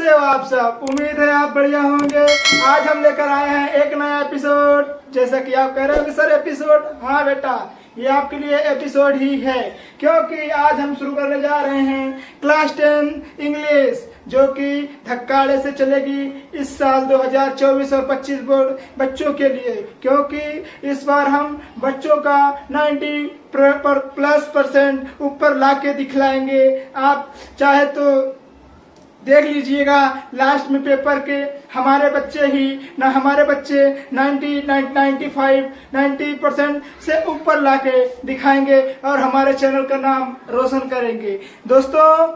कैसे हो आप सब। उम्मीद है आप बढ़िया होंगे। आज हम लेकर आए हैं एक नया एपिसोड। जैसा कि आप कह रहे हो कि सर एपिसोड, हाँ बेटा ये आपके लिए एपिसोड ही है, क्योंकि आज हम शुरू करने जा रहे हैं क्लास 10 इंग्लिश, जो कि धक्काड़े से चलेगी इस साल 2024 और 25 बोर्ड बच्चों के लिए। क्योंकि इस बार हम बच्चों का 90+% ऊपर लाके दिखलाएंगे। आप चाहे तो देख लीजिएगा लास्ट में पेपर के हमारे बच्चे ही ना, हमारे बच्चे 90% से ऊपर लाके दिखाएंगे और हमारे चैनल का नाम रोशन करेंगे। दोस्तों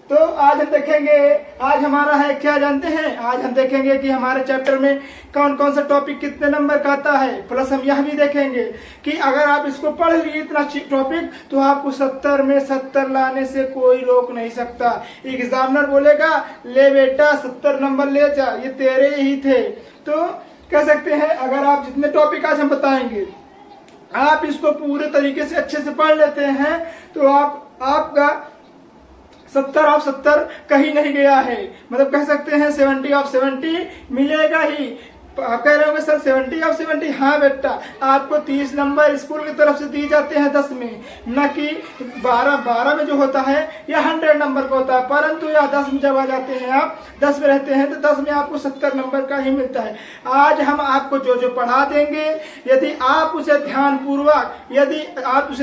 तो आज हम देखेंगे, आज हमारा है क्या जानते हैं, आज हम देखेंगे कि हमारे चैप्टर में कौन कौन सा टॉपिक कितने नंबर का आता है। प्लस हम यह भी देखेंगे कि अगर आप इसको पढ़ लिए इतना टॉपिक तो आपको 70 में 70 लाने से कोई रोक नहीं सकता। एग्जामिनर बोलेगा ले बेटा 70 नंबर ले जा, ये तेरे ही थे। तो कह सकते हैं अगर आप जितने टॉपिक आज हम बताएंगे आप इसको पूरे तरीके से अच्छे से पढ़ लेते हैं तो आपका 70 ऑफ 70 कहीं नहीं गया है। मतलब कह सकते हैं 70 ऑफ 70 मिलेगा ही। आप कह रहे होंगे सर 70 ऑफ 70, हाँ बेटा आपको 30 नंबर स्कूल की तरफ से दी जाते हैं 10 में, न कि 12 में जो होता है यह 100 नंबर का होता है। परंतु यह 10 में जब आ जाते हैं, आप 10 में रहते हैं तो 10 में आपको 70 नंबर का ही मिलता है। आज हम आपको जो जो पढ़ा देंगे, यदि आप उसे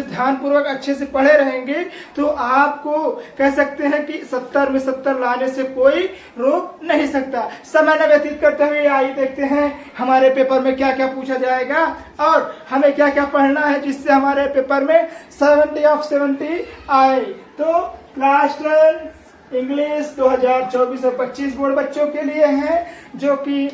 ध्यानपूर्वक अच्छे से पढ़े रहेंगे तो आपको कह सकते हैं कि 70 में 70 लाने से कोई रोक नहीं सकता। समय न व्यतीत करते हुए आइए देखते हैं हमारे पेपर में क्या क्या पूछा जाएगा और हमें क्या क्या पढ़ना है जिससे हमारे पेपर में 70 ऑफ 70 आए। तो क्लास 10 इंग्लिश 2024 और 25 बोर्ड बच्चों के लिए है, जो कि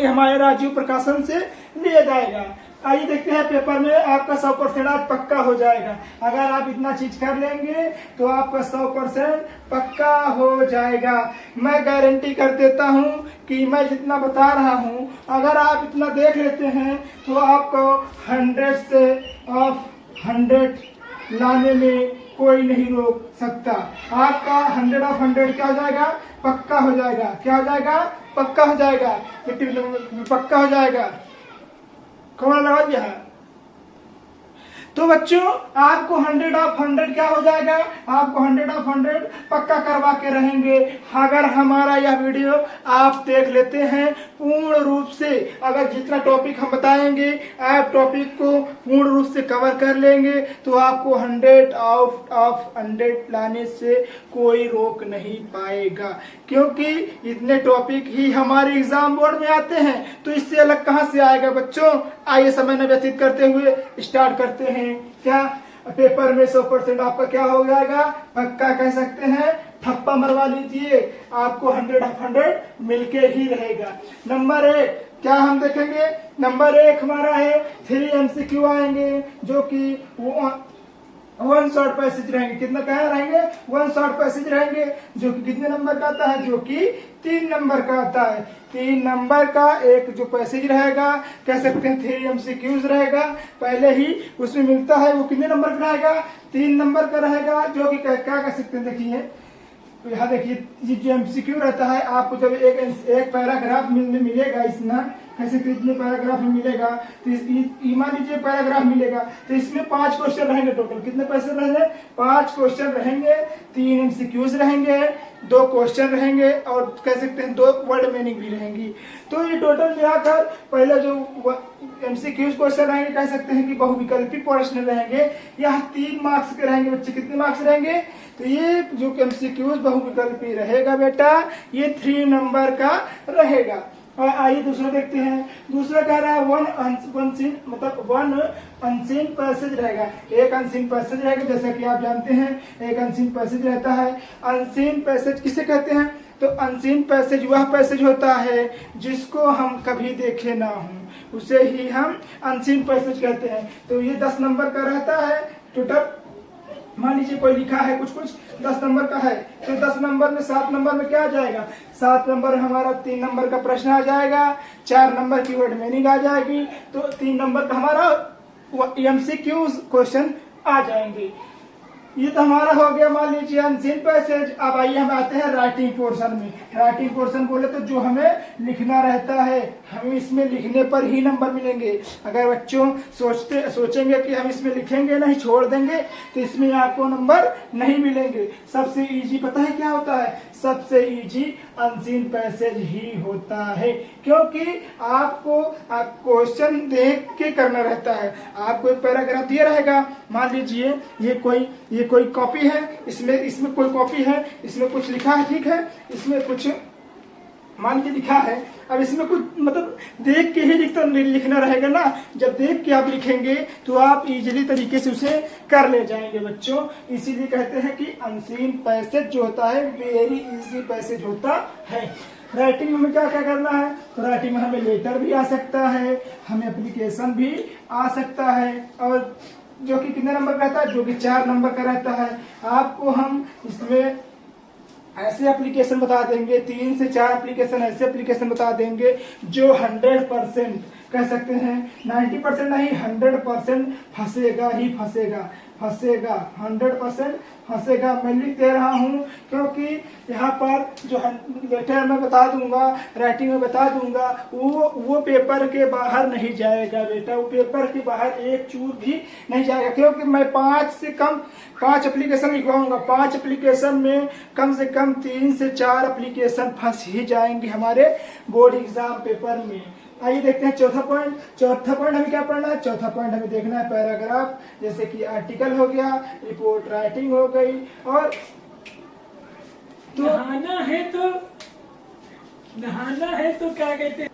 हमारे राजीव प्रकाशन से लिया जाएगा। आइए देखते हैं पेपर में आपका 100% आज पक्का हो जाएगा। अगर आप इतना चीज कर लेंगे तो आपका 100% पक्का हो जाएगा। मैं गारंटी कर देता हूं कि मैं जितना बता रहा हूं अगर आप इतना देख लेते हैं तो आपको 100 से ऑफ 100 लाने में कोई नहीं रोक सकता। आपका 100 ऑफ 100 क्या हो जाएगा, पक्का हो जाएगा। क्या हो जाएगा, पक्का हो जाएगा। पक्का हो जाएगा। कौन लगा दिया है? तो बच्चों आपको 100 ऑफ 100 क्या हो जाएगा, आपको 100 ऑफ 100 पक्का करवा के रहेंगे अगर हमारा यह वीडियो आप देख लेते हैं पूर्ण रूप से। अगर जितना टॉपिक हम बताएंगे आप टॉपिक को पूर्ण रूप से कवर कर लेंगे तो आपको 100 ऑफ 100 लाने से कोई रोक नहीं पाएगा, क्योंकि इतने टॉपिक ही हमारे एग्जाम बोर्ड में आते हैं। तो इससे अलग कहां से आएगा बच्चों। आइए समय न व्यतीत करते हुए स्टार्ट करते हैं। क्या पेपर में 100% आपका क्या हो जाएगा, पक्का कह सकते हैं। ठप्पा मरवा लीजिए, आपको 100 ऑफ 100 मिलके ही रहेगा। नंबर 1 क्या हम देखेंगे, नंबर 1 हमारा है 3 MCQ आएंगे, जो कि 1 शॉर्ट पैसेज रहेंगे। कितना क्या रहेंगे, 1 शॉर्ट पैसेज रहेंगे, जो कि कितने नंबर का आता है, जो कि 3 नंबर का आता है। 3 नंबर का एक जो पैसेज रहेगा कह सकते हैं 3 MCQs रहेगा, पहले ही उसमें मिलता है। वो कितने नंबर का रहेगा, 3 नंबर का रहेगा, जो कि क्या कह सकते हैं, देखिए यहाँ देखिए ये जो MCQ रहता है आपको जब एक पैराग्राफ मिलेगा, इसमें कैसे कितने पैराग्राफ में मिलेगा, तो मान लीजिए पैराग्राफ मिलेगा तो इसमें 5 क्वेश्चन रहेंगे। टोटल कितने क्वेश्चन रहेंगे, 5 क्वेश्चन रहेंगे, 3 MCQs रहेंगे, 2 क्वेश्चन रहेंगे और कह सकते हैं 2 वर्ड मीनिंग भी रहेंगी। तो ये टोटल मिलाकर पहले जो MCQs क्वेश्चन रहेंगे कह सकते हैं कि बहुविकल्पी प्रश्न रहेंगे। यह 3 मार्क्स के रहेंगे बच्चे। कितने मार्क्स रहेंगे, तो ये जो MCQs बहुविकल्पी रहेगा बेटा ये 3 नंबर का रहेगा। और आइए दूसरा देखते हैं। दूसरा कह रहा है 1 अनसीन पैसेज रहेगा। एक अनसीन पैसेज रहेगा, जैसा कि आप जानते हैं एक अनसीन पैसेज रहता है। अनसीन पैसेज किसे कहते हैं, तो अनसीन पैसेज वह पैसेज होता है जिसको हम कभी देखे ना हो, उसे ही हम अनसीन पैसेज कहते हैं। तो ये 10 नंबर का रहता है टोटल। मान लीजिए कोई लिखा है कुछ 10 नंबर का है, तो 10 नंबर में 7 नंबर में क्या आ जाएगा, 7 नंबर हमारा 3 नंबर का प्रश्न आ जाएगा, 4 नंबर की वर्ड मीनिंग आ जाएगी, तो 3 नंबर का हमारा MCQs क्वेश्चन आ जाएंगे। ये तो हमारा हो गया मान लीजिए अनसीन पैसेज। अब आइए हम आते हैं राइटिंग पोर्शन में। राइटिंग पोर्शन बोले तो जो हमें लिखना रहता है, हमें इसमें लिखने पर ही नंबर मिलेंगे। अगर बच्चों सोचेंगे कि हम इसमें लिखेंगे नहीं, छोड़ देंगे, तो इसमें आपको नंबर नहीं मिलेंगे। सबसे इजी पता है क्या होता है? सबसे इजी अनसीन पैसेज ही होता है, क्योंकि आपको क्वेश्चन देख के करना रहता है। आपको एक पैराग्राफ दिया रहेगा, मान लीजिए ये कोई कॉपी है, इसमें कोई कॉपी है, इसमें कुछ लिखा है, ठीक है, इसमें कुछ मान के लिखा है। अब इसमें कुछ मतलब देख के ही लिखना रहेगा ना। जब देख के आप लिखेंगे तो आप इजीली तरीके से उसे कर ले जाएंगे बच्चों। इसीलिए कहते हैं कि अनसीन पैसेज जो होता है वेरी इजी पैसेज होता है। राइटिंग में क्या क्या करना है? तो राइटिंग में हमें लेटर भी आ सकता है, हमें एप्लीकेशन भी आ सकता है, और जो कि कितने नंबर का रहता है? जो कि 4 नंबर का रहता है। आपको हम इसमें ऐसे एप्लीकेशन बता देंगे, 3 से 4 एप्लीकेशन ऐसे एप्लीकेशन बता देंगे जो 100% कह सकते हैं, 90% नहीं 100% फंसेगा ही फंसेगा, 100% फंसेगा। मैं लिख दे रहा हूँ क्योंकि यहाँ पर जो लेटर में बता दूंगा, राइटिंग में बता दूंगा, वो पेपर के बाहर नहीं जाएगा बेटा, वो पेपर के बाहर एक चूर भी नहीं जाएगा, क्योंकि मैं 5 एप्लीकेशन लिखवाऊंगा। 5 एप्लीकेशन में कम से कम 3 से 4 एप्लीकेशन फंस ही जाएंगे हमारे बोर्ड एग्जाम पेपर में। आइए देखते हैं चौथा पॉइंट हमें क्या पढ़ना है? चौथा पॉइंट हमें देखना है पैराग्राफ, जैसे कि आर्टिकल हो गया, रिपोर्ट राइटिंग हो गई, और तो नहाना है तो क्या कहते हैं,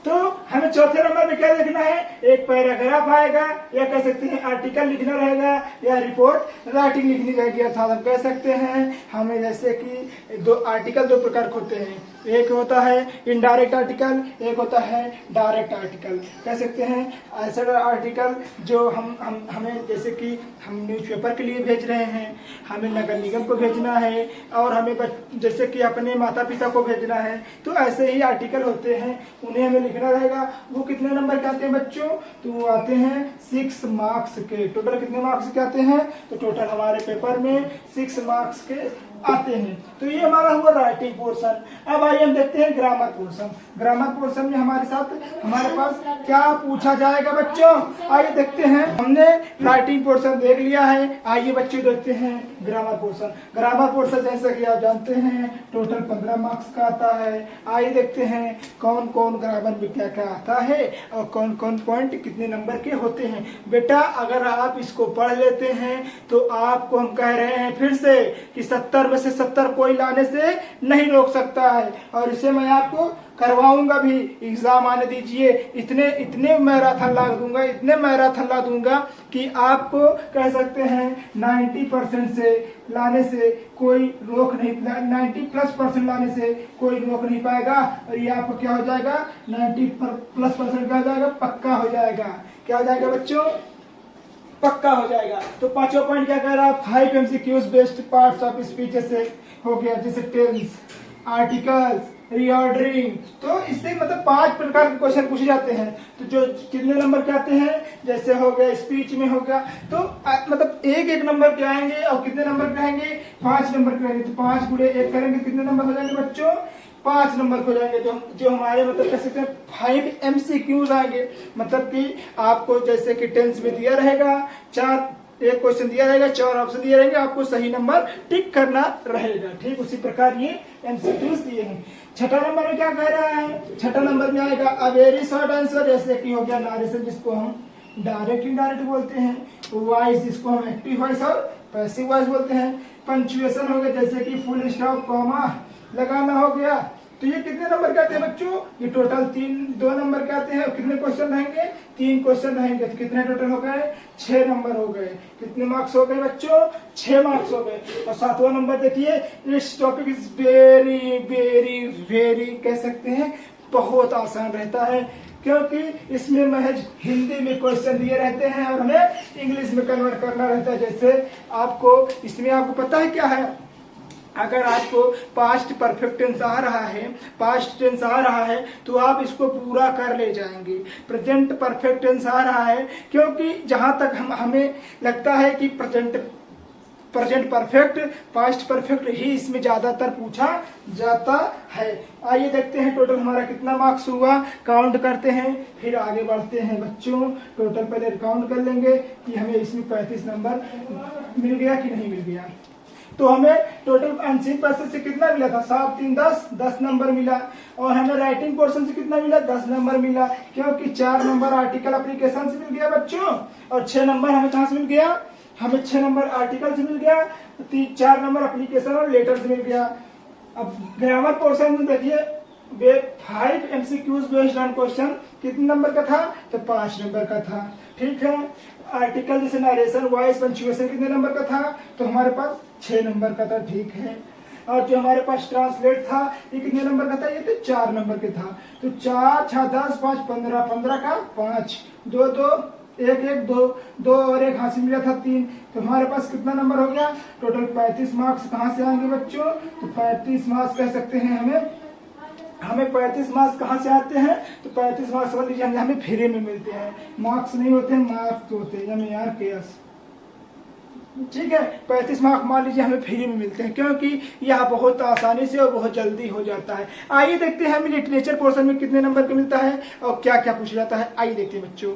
तो हमें चौथे नंबर में क्या लिखना है? एक पैराग्राफ आएगा, या कह सकते हैं आर्टिकल लिखना रहेगा, या रिपोर्ट राइटिंग लिखनी रहेगी। अर्थात हम कह सकते हैं हमें जैसे कि 2 आर्टिकल 2 प्रकार के होते हैं, एक होता है इनडायरेक्ट आर्टिकल, एक होता है डायरेक्ट आर्टिकल। कह सकते हैं ऐसा आर्टिकल जो हमें जैसे कि हम न्यूज़पेपर के लिए भेज रहे हैं, हमें नगर निगम को भेजना है, और हमें जैसे कि अपने माता पिता को भेजना है, तो ऐसे ही आर्टिकल होते हैं, उन्हें हमें लिखना रहेगा। वो कितने नंबर के आते हैं बच्चों? तो वो आते हैं 6 मार्क्स के। टोटल कितने मार्क्स के आते हैं? तो टोटल हमारे पेपर में 6 मार्क्स के आते हैं। तो ये हमारा हुआ राइटिंग पोर्शन। अब आइए हम देखते हैं ग्रामर पोर्शन। ग्रामर पोर्शन में हमारे पास क्या पूछा जाएगा बच्चों? आइए देखते हैं। हमने राइटिंग पोर्शन देख लिया है, आइए बच्चों देखते हैं ग्रामर पोर्शन। ग्रामर पोर्शन जैसे कि आप जानते हैं टोटल 15 मार्क्स का आता है। आइए देखते हैं कौन कौन ग्रामर में क्या क्या आता है और कौन कौन पॉइंट कितने नंबर के होते हैं। बेटा अगर आप इसको पढ़ लेते हैं तो आपको हम कह रहे हैं फिर से कि 70 में से 70 कोई लाने से नहीं रोक सकता है, और इसे मैं आपको करवाऊंगा भी। एग्जाम आने दीजिए, इतने मैराथन ला दूंगा कि आपको कह सकते हैं 90% से लाने से कोई रोक नहीं, 90+% लाने से कोई रोक नहीं पाएगा। और ये आपको क्या हो जाएगा? 90+% क्या हो जाएगा? पक्का हो जाएगा। क्या हो जाएगा बच्चों? पक्का हो जाएगा। तो 5वां पॉइंट क्या कह रहा है? 5 MCQs based parts of speech जैसे हो गया, जैसे टेंस, आर्टिकल्स, रीऑर्डरिंग। तो इससे मतलब 5 प्रकार के क्वेश्चन पूछे जाते हैं। तो जो कितने नंबर के आते हैं? जैसे हो गया स्पीच में हो गया, तो मतलब एक नंबर के आएंगे, और कितने नंबर के आएंगे? 5 नंबर के आएंगे। तो 5 गुणे 1 करेंगे, कितने नंबर हो जाएंगे बच्चों? 5 नंबर हो जाएंगे। जो हमारे मतलब कह सकते हैं 5 MCQs आएंगे। मतलब कि आपको जैसे कि टेंस में दिया रहेगा, 1 क्वेश्चन दिया रहेगा, 4 ऑप्शन दिए रहेंगे, आपको सही नंबर टिक करना रहेगा। ठीक उसी प्रकार ये MCQs दिए हैं। 6ठा नंबर में क्या कह रहा है? 6ठा नंबर में आएगा अ वेरी शॉर्ट आंसर, जैसे कि हो गया नरेशन, जिसको हम डायरेक्ट इनडायरेक्ट बोलते हैं, वॉइस जिसको हम एक्टिव वॉइस और पैसिव वॉइस बोलते हैं, पंक्चुएशन हो गया जैसे कि फुल स्टॉप कॉमा लगाना हो गया। तो ये कितने नंबर के आते हैं बच्चों? ये टोटल 2 नंबर के आते हैं। कितने क्वेश्चन रहेंगे? 3 क्वेश्चन रहेंगे। तो कितने टोटल हो गए? 6 नंबर हो गए। कितने मार्क्स हो गए बच्चों? 6 मार्क्स हो गए। और 7वां नंबर देखिए, this topic is very very very कह सकते हैं बहुत आसान रहता है, क्योंकि इसमें महज हिंदी में क्वेश्चन दिए रहते हैं और हमें इंग्लिश में कन्वर्ट करना रहता है। जैसे इसमें आपको पता है क्या है? अगर आपको पास्ट परफेक्ट टेंस आ रहा है तो आप इसको पूरा कर ले जाएंगे। प्रेजेंट परफेक्ट टेंस आ रहा है, क्योंकि जहां तक हमें लगता है कि present present perfect, past perfect ही इसमें ज्यादातर पूछा जाता है। आइए देखते हैं टोटल हमारा कितना मार्क्स हुआ, काउंट करते हैं फिर आगे बढ़ते हैं बच्चों। टोटल पहले काउंट कर लेंगे कि हमें इसमें 35 नंबर मिल गया कि नहीं मिल गया। तो हमें टोटल अनसीन पर्सन से कितना मिला था, 7 3 10 नंबर मिला। और हमें राइटिंग पोर्शन से कितना मिला, 10 नंबर मिला, क्योंकि 4 नंबर आर्टिकल एप्लीकेशन से मिल गया बच्चों, और 6 नंबर हमें कहाँ से मिल गया, हमें 6 नंबर आर्टिकल से मिल गया, 4 नंबर एप्लीकेशन और लेटर से मिल गया। अब ग्रामर पोर्शन में देखिए 5 MCQs बेस्ड ऑन क्वेश्चन कितने नंबर का था, तो 5 नंबर का था। ठीक है, आर्टिकल जैसे नरेशन वॉइस पंक्चुएशन कितने नंबर का था, तो हमारे पास 6 नंबर का था। ठीक है, और जो हमारे पास ट्रांसलेट था ये कितने नंबर का था, ये तो 4 नंबर के था। तो 4 6 10 5 15, 15 का 5, 2 2 1 1 2 2 और 1 हासिल मिला था 3। तो हमारे पास कितना नंबर हो गया, टोटल 35 मार्क्स कहाँ से आएंगे बच्चों, तो 35 मार्क्स कह सकते हैं हमें 35 मार्क्स कहाँ से आते हैं, तो 35 मार्क्स समझ लीजिए हमें फ्री में मिलते हैं, मार्क्स नहीं होते हैं, मार्क्स होते हैं MARKS। ठीक है, 35 मार्क्स मान लीजिए हमें फ्री में मिलते हैं, क्योंकि यह बहुत आसानी से और बहुत जल्दी हो जाता है। आइए देखते हैं हमें लिटरेचर पोर्शन में कितने नंबर का मिलता है और क्या क्या पूछा जाता है। आइए देखते हैं बच्चों,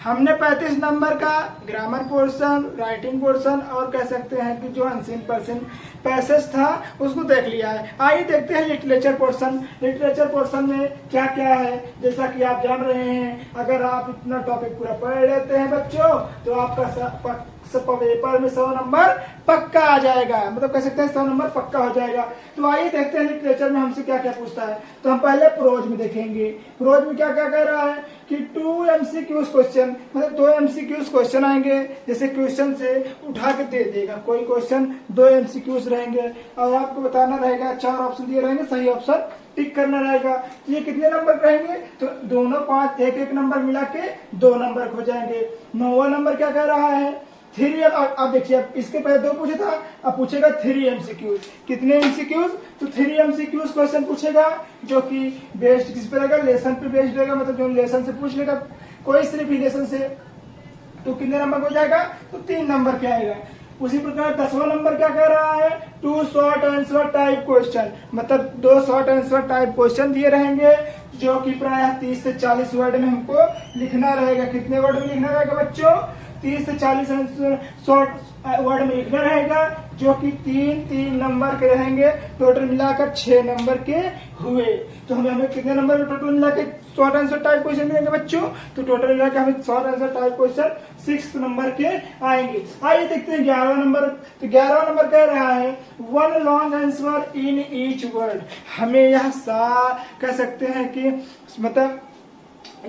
हमने 35 नंबर का ग्रामर पोर्शन, राइटिंग पोर्शन और कह सकते हैं कि जो अनसीन पर्सन पैसेज था उसको देख लिया है। आइए देखते हैं लिटरेचर पोर्शन। लिटरेचर पोर्शन में क्या क्या है, जैसा कि आप जान रहे हैं, अगर आप इतना टॉपिक पूरा पढ़ लेते हैं बच्चों तो आपका पेपर में 100 नंबर पक्का आ जाएगा, मतलब कह सकते हैं 100 नंबर पक्का हो जाएगा। तो आइए देखते हैं लिटरेचर में हमसे क्या क्या पूछता है। तो हम पहले प्रोज में देखेंगे, प्रोज में क्या क्या कह रहा है कि 2 MCQs क्वेश्चन, मतलब 2 MCQs क्वेश्चन आएंगे, जैसे क्वेश्चन से उठा के दे देगा कोई क्वेश्चन, 2 MCQs रहेंगे और आपको बताना रहेगा, 4 ऑप्शन दिए रहेंगे, सही ऑप्शन टिक करना रहेगा। ये कितने नंबर रहेंगे, तो दोनों 5 1 नंबर मिला के 2 नंबर हो जाएंगे। 9वां नंबर क्या कह रहा है, 3। अब देखिए, अब इसके पहले 2 पूछा था, अब पूछेगा 3 MCQs। कितने MCQs, तो 3 MCQs क्वेश्चन पूछेगा, जो कि बेस्ड किस पे रहेगा, लेसन पे बेस्ड रहेगा, मतलब जो लेसन से पूछ लेगा कोई सिर्फ लेसन से, तो कितने नंबर हो जाएगा, तो 3 नंबर के आएगा। उसी प्रकार 10वां नंबर क्या कह रहा है, 2 शॉर्ट आंसर टाइप क्वेश्चन, मतलब 2 शॉर्ट आंसर टाइप क्वेश्चन दिए रहेंगे, जो कि प्रायः 30 से 40 वर्ड में हमको लिखना रहेगा। कितने वर्ड में लिखना रहेगा बच्चों, 30 से 40 शॉर्ट वर्ड में लिखना रहेगा, जो कि 3 नंबर के रहेंगे। टोटल मिलाकर 6 नंबर के हुए। तो हमें कितने नंबर टोटल मिलाकर शॉर्ट आंसर टाइप क्वेश्चन मिलेंगे बच्चों, तो टोटल मिलाकर हमें short answer type question 6 number के आएंगे। आइए देखते हैं 11वां नंबर। तो 11वां नंबर कह रहा है 1 long answer in each word. हमें यह कह सकते हैं कि मतलब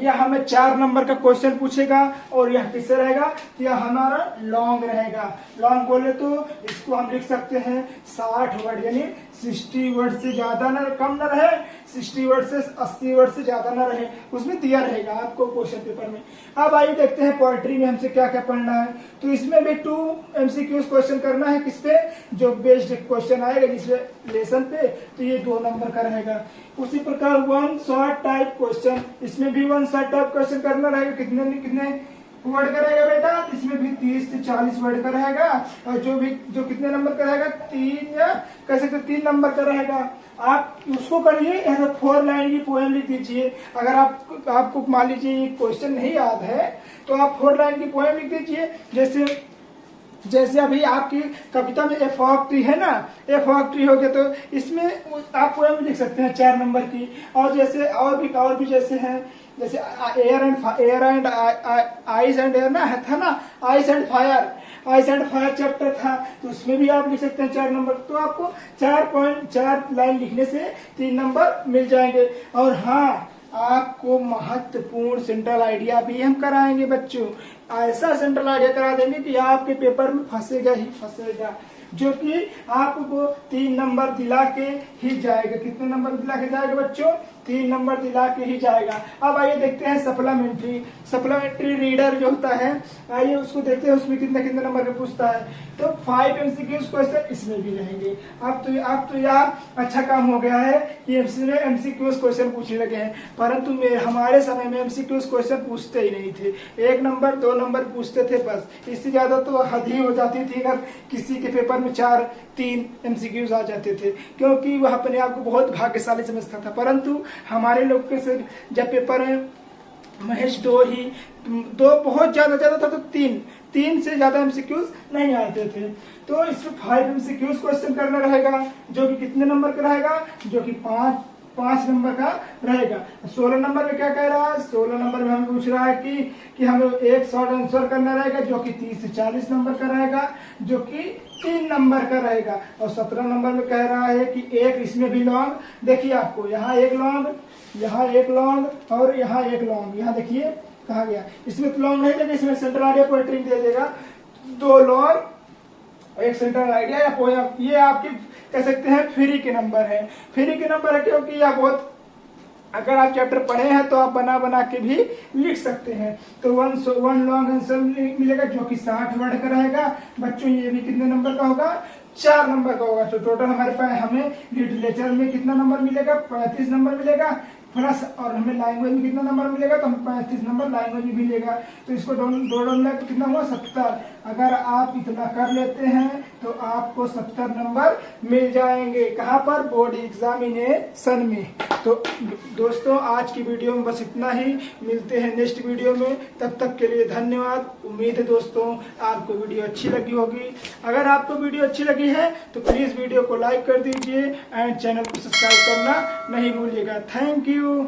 यह हमें 4 नंबर का क्वेश्चन पूछेगा, और यह किससे रहेगा, यह हमारा लॉन्ग रहेगा। लॉन्ग बोले तो इसको हम लिख सकते हैं 60 वर्ड, यानी 60 वर्ड से ज्यादा न कम न रहे, 60 वर्ड से 80 वर्ड से ज्यादा न रहे, उसमें दिया रहेगा आपको क्वेश्चन पेपर में। अब आइए देखते हैं पोएट्री में हमसे क्या क्या पढ़ना है। तो इसमें भी 2 MCQs क्वेश्चन करना है, किस पे, जो बेस्ड क्वेश्चन आएगा जिसपे लेसन पे, तो ये 2 नंबर का रहेगा। उसी प्रकार 1 शॉर्ट टाइप क्वेश्चन, इसमें भी 1 शॉर्ट टाइप क्वेश्चन करना रहेगा। कितने वर्ड का रहेगा बेटा, इसमें भी 30 से 40 वर्ड का रहेगा, और जो कितने नंबर का रहेगा, 3 या कह सकते 3 नंबर का रहेगा। आप उसको करिए, 4 लाइन की पोएम लिख दीजिए। अगर आपको मान लीजिए ये क्वेश्चन नहीं याद है, तो आप 4 लाइन की पोएम लिख दीजिए। जैसे अभी आपकी कविता में ए फॉग ट्री है ना, ए फॉग ट्री हो गया, तो इसमें आप पोएम लिख सकते हैं 4 नंबर की। और जैसे और भी जैसे हैं, जैसे air and ice and air ना था ना, आइस एंड फायर चैप्टर था, तो उसमें भी आप लिख सकते हैं 4 नंबर। तो आपको 4 लाइन लिखने से 3 नंबर मिल जाएंगे। और हाँ, आपको महत्वपूर्ण सेंट्रल आइडिया भी हम कराएंगे बच्चों। ऐसा सेंट्रल आइडिया करा देंगे कि आपके पेपर में फंसेगा ही फंसेगा, जो कि आपको 3 नंबर दिला के ही जाएगा। कितने नंबर दिला के जाएगा बच्चों, 3 नंबर दिला के ही जाएगा। अब आइए देखते हैं सप्लीमेंट्री रीडर जो होता है, आइए उसको देखते हैं उसमें कितने कितने नंबर का पूछता है। तो 5 MCQs क्वेश्चन इसमें भी रहेंगे। अब तो यार अच्छा काम हो गया है कि MCQs क्वेश्चन पूछने लगे हैं, परंतु हमारे समय में MCQs क्वेश्चन पूछते ही नहीं थे। 1 नंबर 2 नंबर पूछते थे बस, इससे ज्यादा तो हद ही हो जाती थी अगर किसी के पेपर में 4-3 MCQs आ जाते थे, क्योंकि वह अपने आप को बहुत भाग्यशाली समझता था। परंतु हमारे लोग के से जब पेपर में महेश 2 बहुत ज्यादा था तो 3 से ज्यादा MCQs नहीं आते थे। तो इसमें 5 MCQs क्वेश्चन करना रहेगा, जो कि कितने नंबर का रहेगा, जो कि 5 नंबर का रहेगा। 16 नंबर में क्या कह रहा है, 16 नंबर में हमें पूछ रहा है कि हमें एक शॉर्ट आंसर करना रहेगा, जो कि 30 से 40 नंबर का रहेगा, जो कि 3 नंबर का रहेगा। और 17 नंबर में कह रहा है कि एक इसमें भी लॉन्ग, देखिए आपको यहाँ एक लॉन्ग, यहाँ एक लॉन्ग और यहाँ एक लॉन्ग, यहाँ देखिए कहा गया। इसमें तो लॉन्ग नहीं देगा, इसमें सेंट्रल आइडिया पोएट्री दे देगा, 2 लॉन्ग एक सेंट्रल आइडिया या पोएम। ये आपकी कह सकते हैं फ्री के नंबर है। फ्री के नंबर है क्योंकि यह बहुत, अगर आप चैप्टर पढ़े हैं तो आप बना के भी लिख सकते हैं। तो 1 लॉन्ग आंसर मिलेगा, जो कि 60 वर्ड का रहेगा। बच्चों ये भी कितने नंबर का होगा, 4 नंबर का होगा। तो टोटल हमारे पास हमें लिटरेचर में कितना नंबर मिलेगा, 35 नंबर मिलेगा प्लस, और हमें लैंग्वेज में कितना नंबर मिलेगा, तो हमें 35 नंबर लैंग्वेज में मिलेगा। तो इसको दो कितना हुआ, 70। अगर आप इतना कर लेते हैं तो आपको 70 नंबर मिल जाएंगे। कहाँ पर, बोर्ड एग्जामिनेशन में। तो दोस्तों आज की वीडियो में बस इतना ही, मिलते हैं नेक्स्ट वीडियो में, तब तक के लिए धन्यवाद। उम्मीद है दोस्तों आपको वीडियो अच्छी लगी होगी। अगर आपको वीडियो अच्छी लगी है तो प्लीज वीडियो को लाइक कर दीजिए एंड चैनल को सब्सक्राइब करना नहीं भूलिएगा। Thank you.